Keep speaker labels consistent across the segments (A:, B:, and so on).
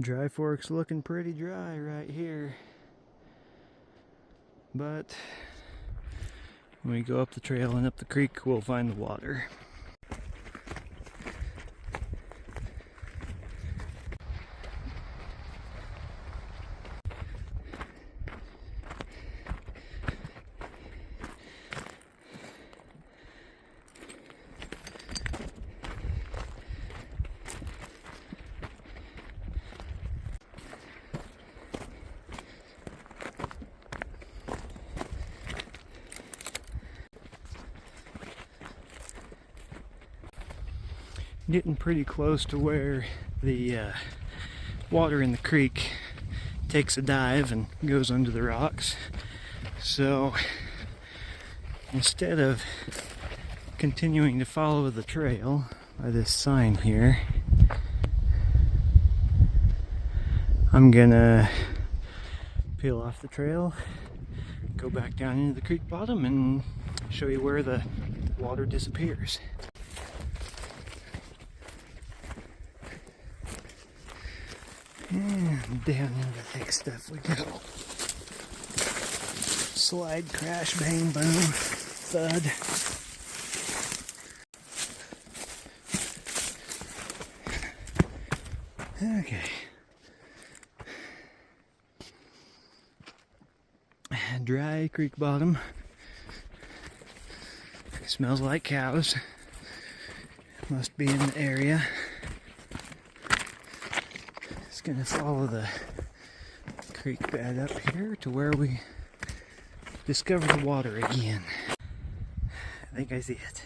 A: Dry Fork's looking pretty dry right here, but when we go up the trail and up the creek, we'll find the water. Getting pretty close to where the water in the creek takes a dive and goes under the rocks. So instead of continuing to follow the trail by this sign here, I'm gonna peel off the trail, go back down into the creek bottom and show you where the water disappears. And down into the thick stuff we go. Slide, crash, bang, boom, thud. Okay. Dry creek bottom. Smells like cows. Must be in the area. Gonna follow the creek bed up here to where we discover the water again. I think I see it.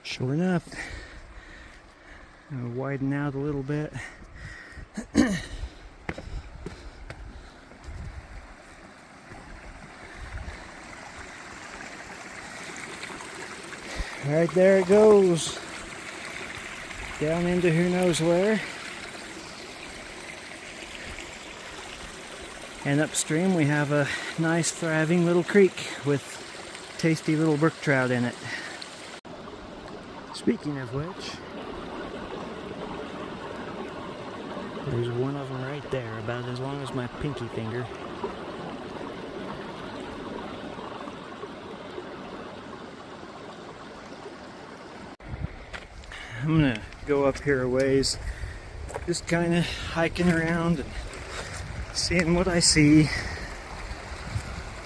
A: Sure enough, I'll widen out a little bit. Right there it goes, down into who knows where. And upstream we have a nice thriving little creek with tasty little brook trout in it. Speaking of which, there's one of them right there, about as long as my pinky finger. I'm gonna go up here a ways, just kind of hiking around and seeing what I see.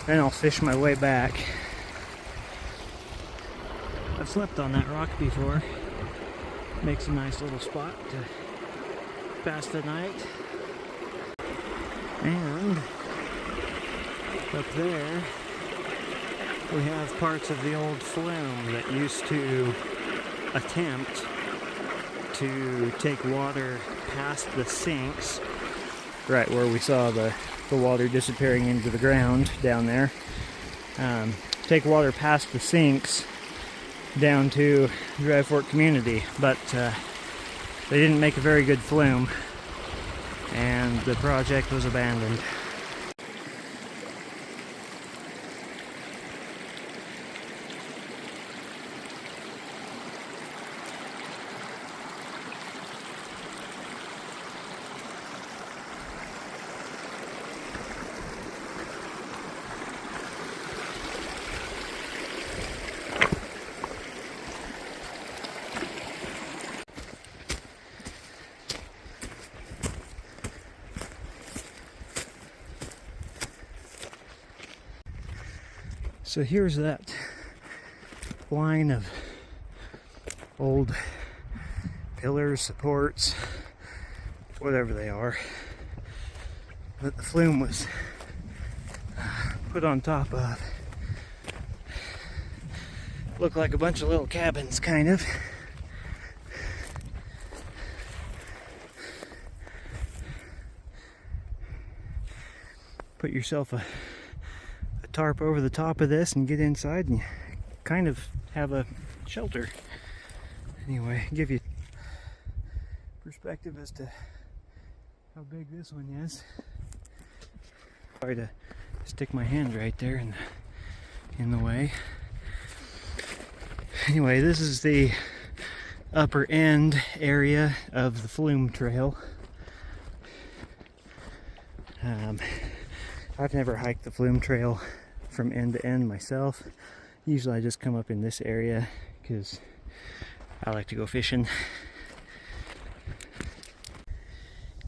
A: Then I'll fish my way back. I've slept on that rock before. Makes a nice little spot to pass the night. And up there we have parts of the old flume that used to attempt to take water past the sinks, right where we saw the water disappearing into the ground down there. Take water past the sinks down to Dry Fork community, but they didn't make a very good flume and the project was abandoned. So here's that line of old pillars, supports, whatever they are, that the flume was put on top of. Look like a bunch of little cabins, kind of. Put yourself a tarp over the top of this and get inside and kind of have a shelter. Anyway, give you perspective as to how big this one is. Sorry to stick my hand right there in the way. Anyway, this is the upper end area of the flume trail. I've never hiked the flume trail from end to end myself. Usually I just come up in this area because I like to go fishing.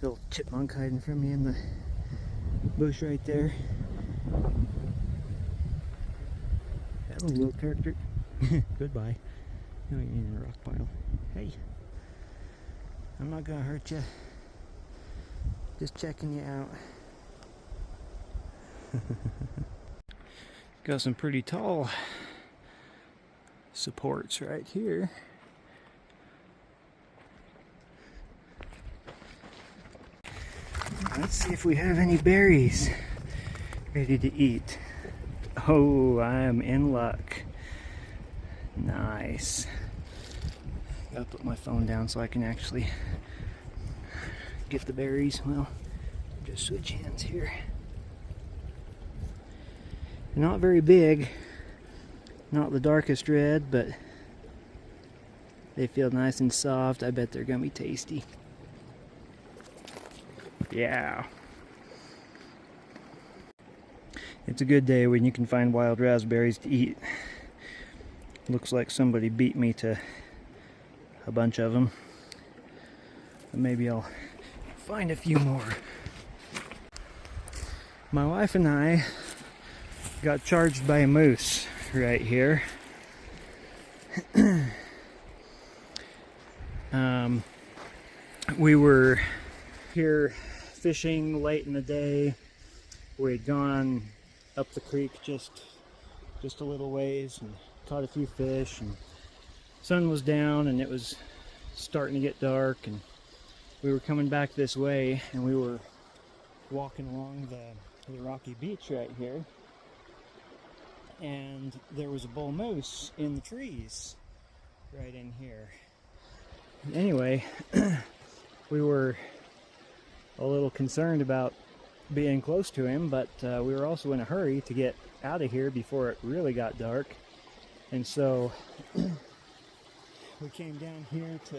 A: Little chipmunk hiding from me in the bush right there. Hello, little character. Goodbye. No, you're in a rock pile. Hey, I'm not gonna hurt you. Just checking you out. Got some pretty tall supports right here. Let's see if we have any berries ready to eat. Oh, I am in luck. Nice. Gotta put my phone down so I can actually get the berries. Well, just switch hands here. Not very big, not the darkest red, but they feel nice and soft. I bet they're gonna be tasty. Yeah. It's a good day when you can find wild raspberries to eat. Looks like somebody beat me to a bunch of them. But maybe I'll find a few more. My wife and I got charged by a moose right here. We were here fishing late in the day. We had gone up the creek just a little ways and caught a few fish, and sun was down and it was starting to get dark, and we were coming back this way and we were walking along the rocky beach right here, and there was a bull moose in the trees right in here. Anyway, we were a little concerned about being close to him, but we were also in a hurry to get out of here before it really got dark. And so we came down here to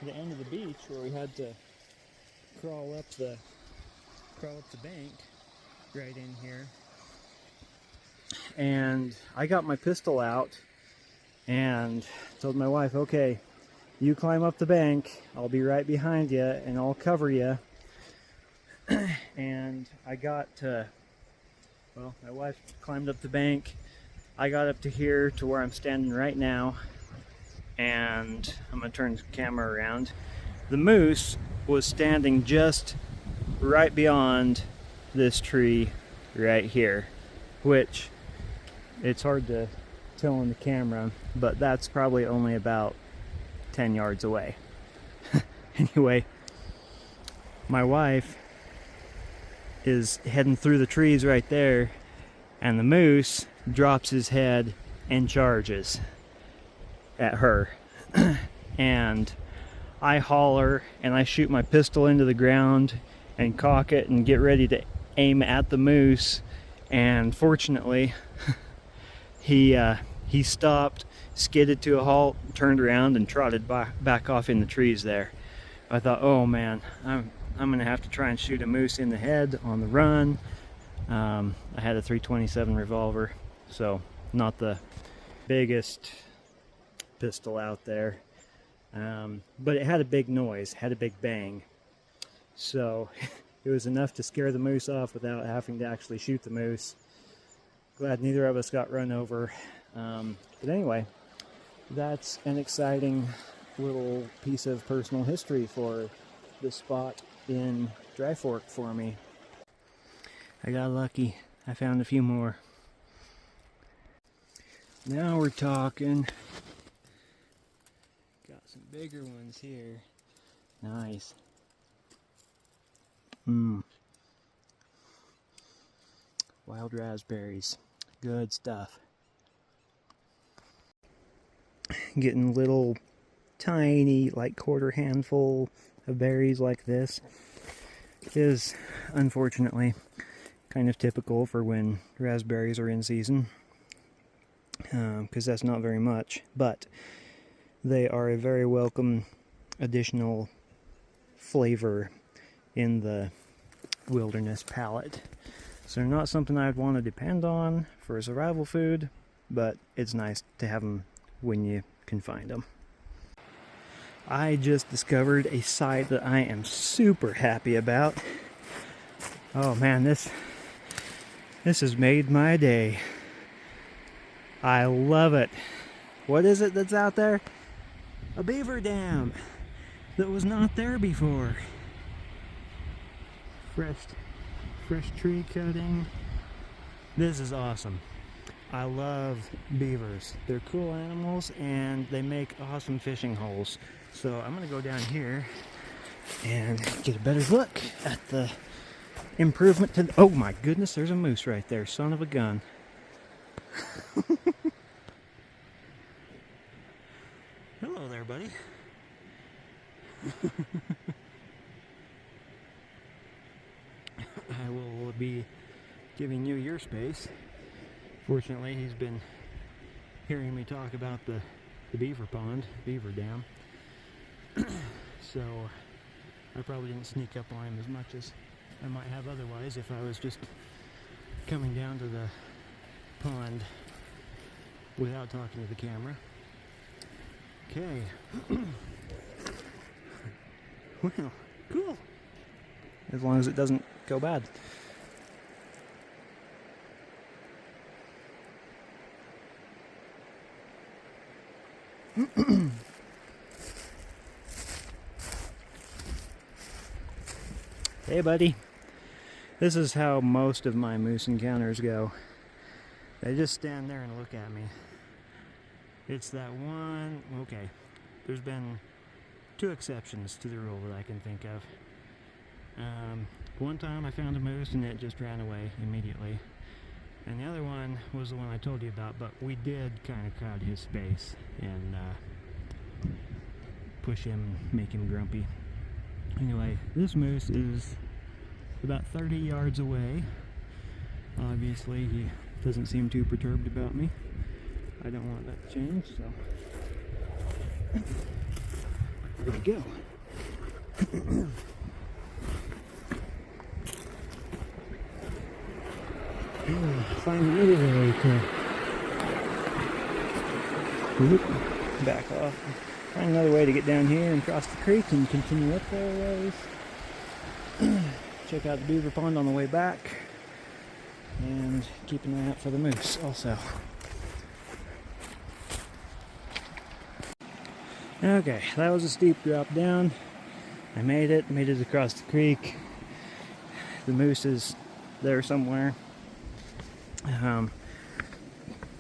A: the end of the beach where we had to crawl up the bank right in here. And I got my pistol out and told my wife, okay, you climb up the bank, I'll be right behind you and I'll cover you. And I got well, my wife climbed up the bank. I got up to here to where I'm standing right now, and I'm gonna turn the camera around. The moose was standing just right beyond this tree right here, which it's hard to tell on the camera, but that's probably only about 10 yards away. Anyway, my wife is heading through the trees right there, and the moose drops his head and charges at her. And I holler and I shoot my pistol into the ground and cock it and get ready to aim at the moose, and fortunately he stopped, skidded to a halt, turned around and trotted back off in the trees there. I thought, oh man, I'm gonna have to try and shoot a moose in the head on the run. I had a .327 revolver, so not the biggest pistol out there, but it had a big noise, had a big bang, so it was enough to scare the moose off without having to actually shoot the moose. Glad neither of us got run over, but anyway, that's an exciting little piece of personal history for this spot in Dry Fork for me. I got lucky. I found a few more. Now we're talking. Got some bigger ones here. Nice. Wild raspberries. Good stuff. Getting little tiny, like quarter handful of berries like this is unfortunately kind of typical for when raspberries are in season, because that's not very much, but they are a very welcome additional flavor in the wilderness palate. So they're not something I'd want to depend on for a survival food, but it's nice to have them when you can find them. I just discovered a site that I am super happy about. Oh man, this has made my day. I love it. What is it that's out there? A beaver dam that was not there before. Fresh tree cutting. This is awesome. I love beavers. They're cool animals and they make awesome fishing holes. So I'm gonna go down here and get a better look at the improvement to oh my goodness, there's a moose right there, son of a gun. Hello there, buddy. I will be giving you your space. Fortunately, he's been hearing me talk about the beaver pond, beaver dam. So I probably didn't sneak up on him as much as I might have otherwise if I was just coming down to the pond without talking to the camera. Okay. Well, cool. As long as it doesn't go bad. Hey buddy, this is how most of my moose encounters go. They just stand there and look at me. It's that one, okay, there's been 2 exceptions to the rule that I can think of. One time I found a moose and it just ran away immediately. And the other one was the one I told you about, but we did kind of crowd his space and push him, make him grumpy. Anyway, this moose is about 30 yards away. Obviously, he doesn't seem too perturbed about me. I don't want that to change, so there we go. Find another way to back off. Find another way to get down here and cross the creek and continue up there a ways. Check out the beaver pond on the way back. And keep an eye out for the moose also. Okay, that was a steep drop down. I made it across the creek. The moose is there somewhere.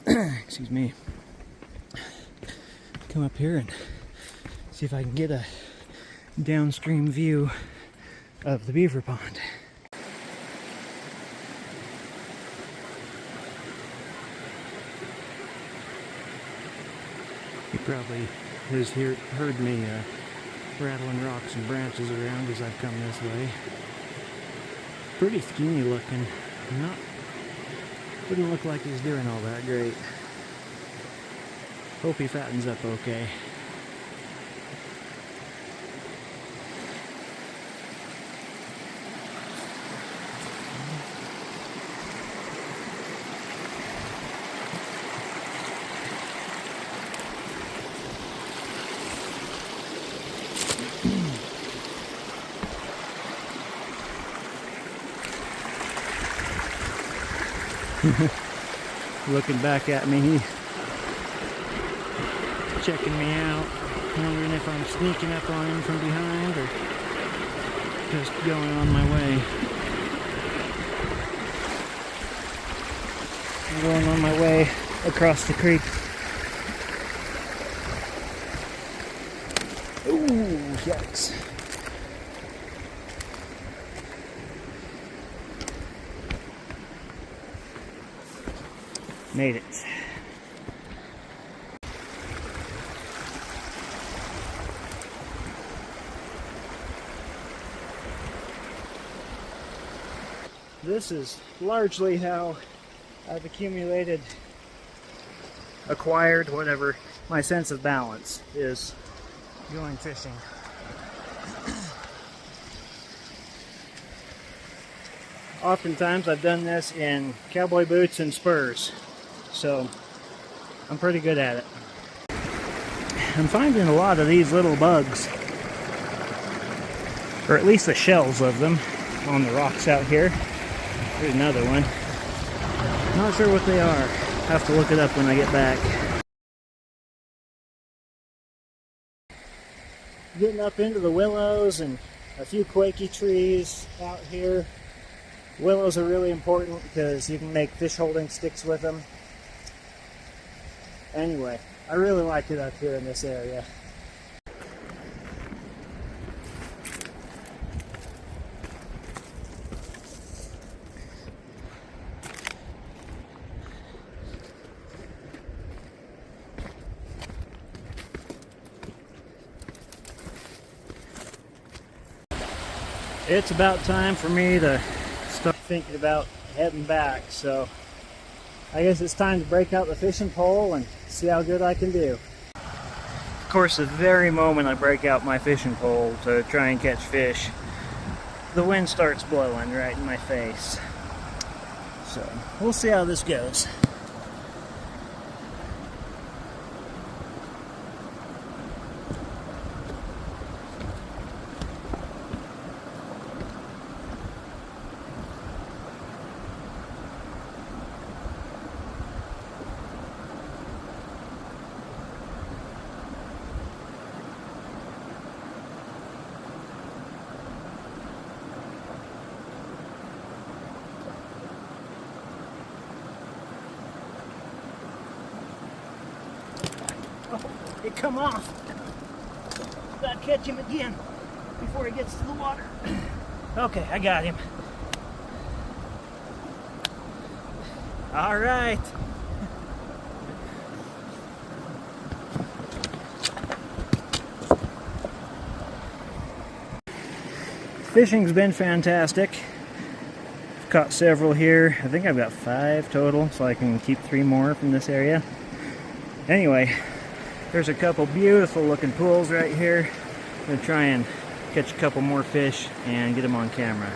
A: Excuse me. Come up here and see if I can get a downstream view of the beaver pond. He probably has heard me rattling rocks and branches around as I've come this way. Pretty skinny looking. Wouldn't look like he's doing all that great. Hope he fattens up okay. Looking back at me, he's checking me out, wondering if I'm sneaking up on him from behind or just going on my way. I'm going on my way across the creek. Ooh, yikes. Made it. This is largely how I've acquired whatever my sense of balance is going fishing. Oftentimes I've done this in cowboy boots and spurs, so I'm pretty good at it. I'm finding a lot of these little bugs, or at least the shells of them, on the rocks out here. There's another one. Not sure what they are. Have to look it up when I get back. Getting up into the willows and a few quakey trees out here. Willows are really important because you can make fish holding sticks with them. Anyway, I really like it up here in this area. It's about time for me to start thinking about heading back, so I guess it's time to break out the fishing pole and see how good I can do. Of course, the very moment I break out my fishing pole to try and catch fish, the wind starts blowing right in my face. So we'll see how this goes. It come off. Gotta catch him again before he gets to the water. Okay, I got him. All right. Fishing's been fantastic. I've caught several here. I think I've got 5 total, so I can keep 3 more from this area. Anyway, there's a couple beautiful looking pools right here. I'm going to try and catch a couple more fish and get them on camera.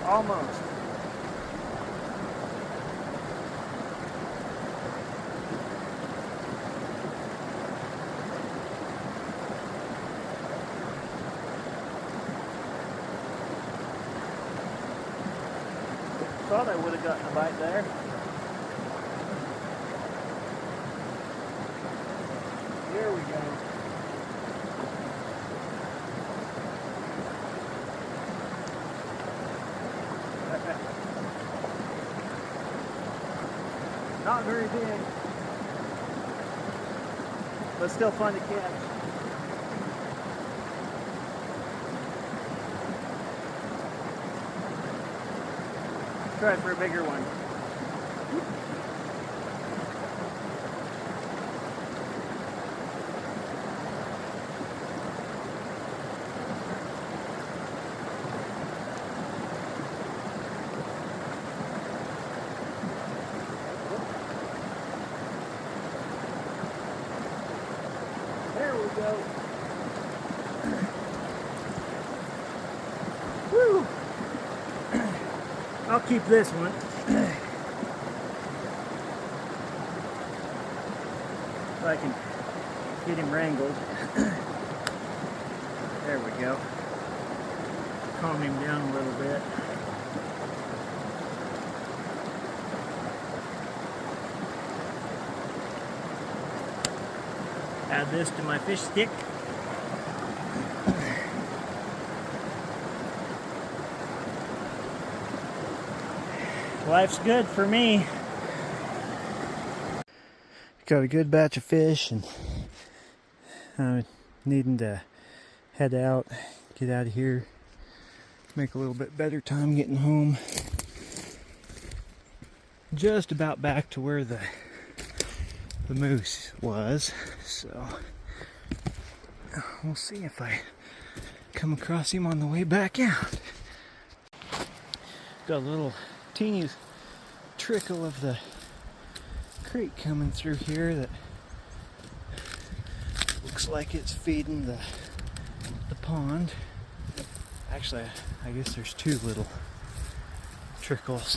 A: Almost. Thought I would have gotten a bite there. Here we go. Not very big, but still fun to catch. Try for a bigger one. There we go. Woo! I'll keep this one. If I can get him wrangled. There we go. Calm him down a little bit. Add this to my fish stick. Life's good for me. Got a good batch of fish, and needing to head out, get out of here, make a little bit better time getting home. Just about back to where the moose was, so we'll see if I come across him on the way back out. Got a little teeny trickle of the creek coming through here that looks like it's feeding the pond. Actually, I guess there's two little trickles.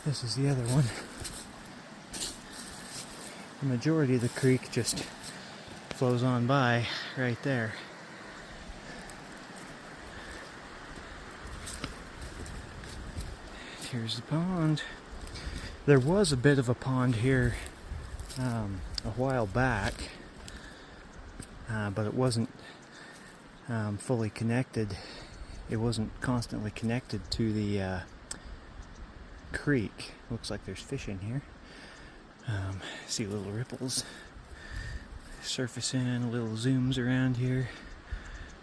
A: This is the other one. The majority of the creek just flows on by right there. Here's the pond. There was a bit of a pond here a while back, but it wasn't fully connected. It wasn't constantly connected to the creek. Looks like there's fish in here. See little ripples surfacing, little zooms around here.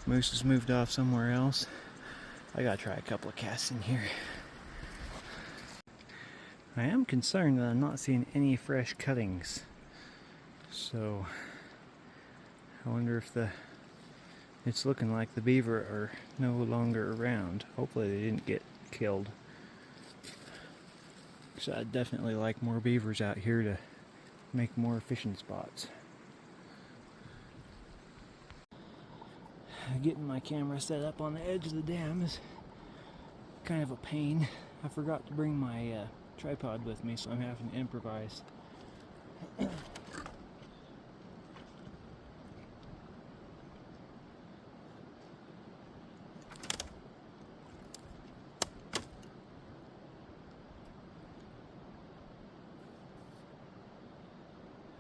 A: Moose has moved off somewhere else. I gotta try a couple of casts in here. I am concerned that I'm not seeing any fresh cuttings, so I wonder if it's looking like the beaver are no longer around. Hopefully they didn't get killed. So I'd definitely like more beavers out here to make more fishing spots. Getting my camera set up on the edge of the dam is kind of a pain. I forgot to bring my tripod with me, so I'm having to improvise.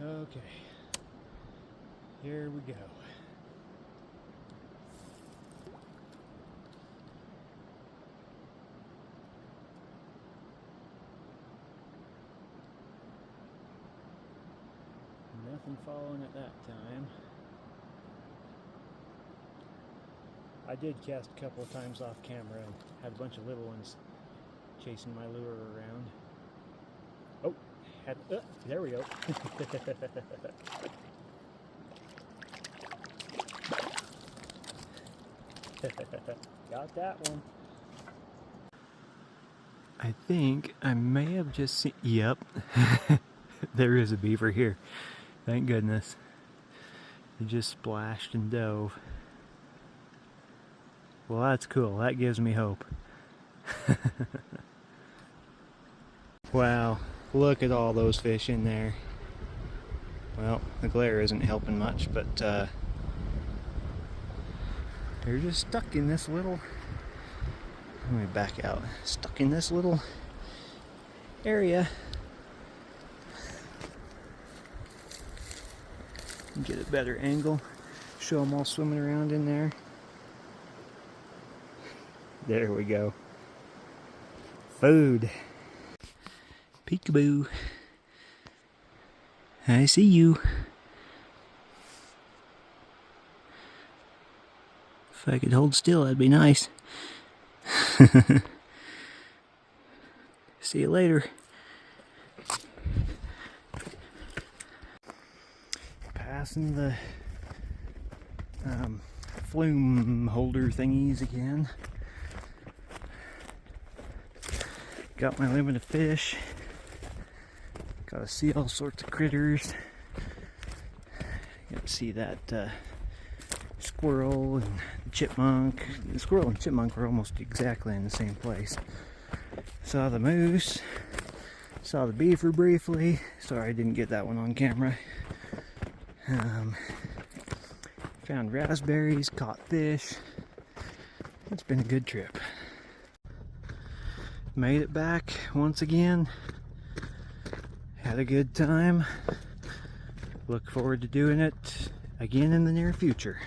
A: Okay, here we go. Nothing following at that time. I did cast a couple of times off camera and had a bunch of little ones chasing my lure around. Oh, there we go. Got that one. I think I may have just seen, yep, there is a beaver here. Thank goodness. It just splashed and dove. Well, that's cool. That gives me hope. Wow, look at all those fish in there. Well, the glare isn't helping much, but they're just stuck in this little, let me back out, stuck in this little area. Get a better angle, show them all swimming around in there. There we go. Food. Peekaboo. I see you. If I could hold still, that'd be nice. See you later. Passing the flume holder thingies again. Got my limit of fish. Got to see all sorts of critters. Got to see that squirrel and chipmunk. The squirrel and chipmunk were almost exactly in the same place. Saw the moose. Saw the beaver briefly. Sorry I didn't get that one on camera. Found raspberries, caught fish. It's been a good trip. Made it back once again. Had a good time. Look forward to doing it again in the near future.